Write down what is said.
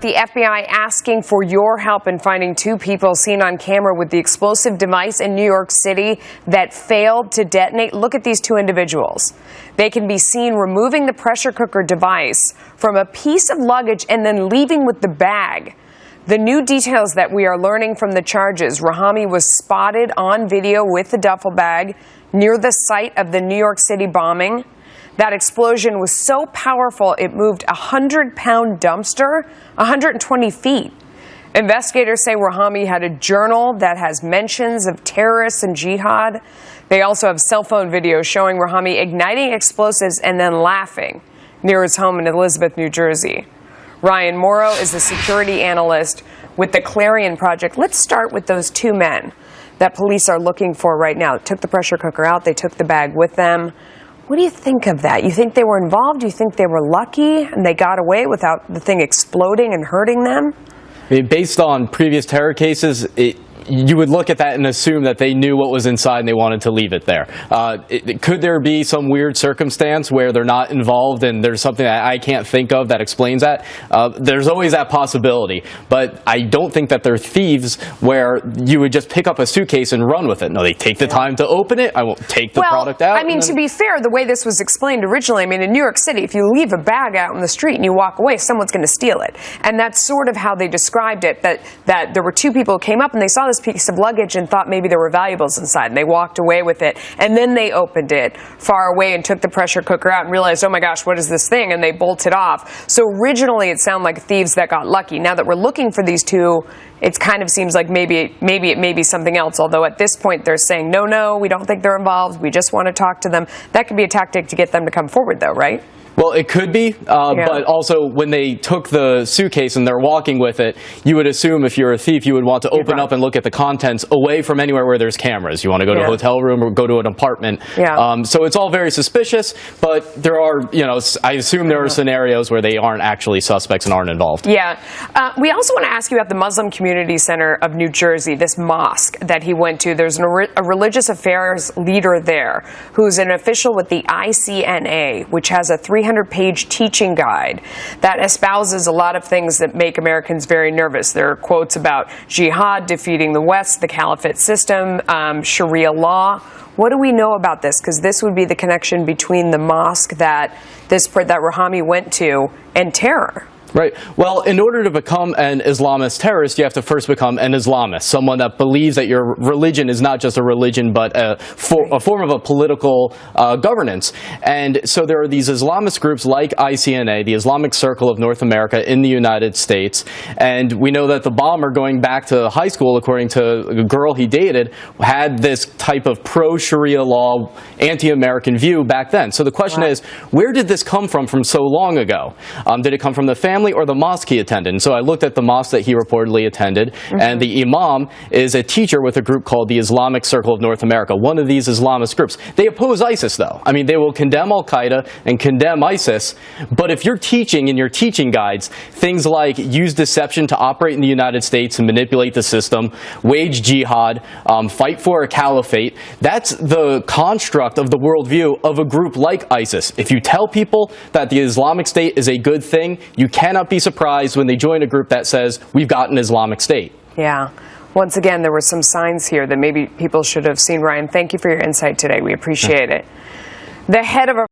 The FBI asking for your help in finding two people seen on camera with the explosive device in New York City that failed to detonate. Look at these two individuals. They can be seen removing the pressure cooker device from a piece of luggage and then leaving with the bag. The new details that we are learning from the charges: Rahami was spotted on video with the duffel bag near the site of the New York City bombing. That explosion was so powerful it moved a 100-pound dumpster 120 feet. Investigators say Rahami had a journal that has mentions of terrorists and jihad. They also have cell phone videos showing Rahami igniting explosives and then laughing near his home in Elizabeth, New Jersey. Ryan Mauro is a security analyst with the Clarion Project. Let's start with those two men that police are looking for right now. Took the pressure cooker out, they took the bag with them. What do you think of that? You think they were involved? Do you think they were lucky and they got away without the thing exploding and hurting them? I mean, based on previous terror cases, you would look at that and assume that they knew what was inside and they wanted to leave it there. Could there be some weird circumstance where they're not involved and there's something that I can't think of that explains that? There's always that possibility, but I don't think that they're thieves where you would just pick up a suitcase and run with it. No, they take the time to open it. I won't take the product out. I mean, to be fair, the way this was explained originally, I mean, in New York City, if you leave a bag out in the street and you walk away, someone's going to steal it. And that's sort of how they described it, that there were two people who came up and they saw this piece of luggage and thought maybe there were valuables inside, and they walked away with it, and then they opened it far away and took the pressure cooker out and realized, oh my gosh, what is this thing, and they bolted off. So originally it sounded like thieves that got lucky. Now that we're looking for these two, it kind of seems like maybe it may be something else, although at this point they're saying no, we don't think they're involved, we just want to talk to them. That could be a tactic to get them to come forward though, right? Well, it could be, but also when they took the suitcase and they're walking with it, you would assume if you're a thief, you would want to open up and look at the contents away from anywhere where there's cameras. You want to go to a hotel room or go to an apartment. So it's all very suspicious, but there are, I assume there are scenarios where they aren't actually suspects and aren't involved. Yeah. We also want to ask you about the Muslim Community Center of New Jersey, this mosque that he went to. There's a religious affairs leader there who's an official with the ICNA, which has a 300-page teaching guide that espouses a lot of things that make Americans very nervous. There are quotes about jihad, defeating the West, the Caliphate system, Sharia law. What do we know about this? Because this would be the connection between the mosque that Rahami went to and terror. Right. Well, in order to become an Islamist terrorist, you have to first become an Islamist, someone that believes that your religion is not just a religion, but a form of a political governance. And so there are these Islamist groups like ICNA, the Islamic Circle of North America in the United States. And we know that the bomber, going back to high school, according to a girl he dated, had this type of pro-Sharia law, anti-American view back then. So the question is, where did this come from so long ago? Did it come from the family or the mosque he attended? And so I looked at the mosque that he reportedly attended, and the imam is a teacher with a group called the Islamic Circle of North America, one of these Islamist groups. They oppose ISIS, though. I mean, they will condemn Al-Qaeda and condemn ISIS, but if you're teaching in your teaching guides things like use deception to operate in the United States and manipulate the system, wage jihad, fight for a caliphate, that's the construct of the worldview of a group like ISIS. If you tell people that the Islamic State is a good thing, you cannot be surprised when they join a group that says, we've got an Islamic State. Yeah. Once again, there were some signs here that maybe people should have seen. Ryan, thank you for your insight today. We appreciate it. The head of a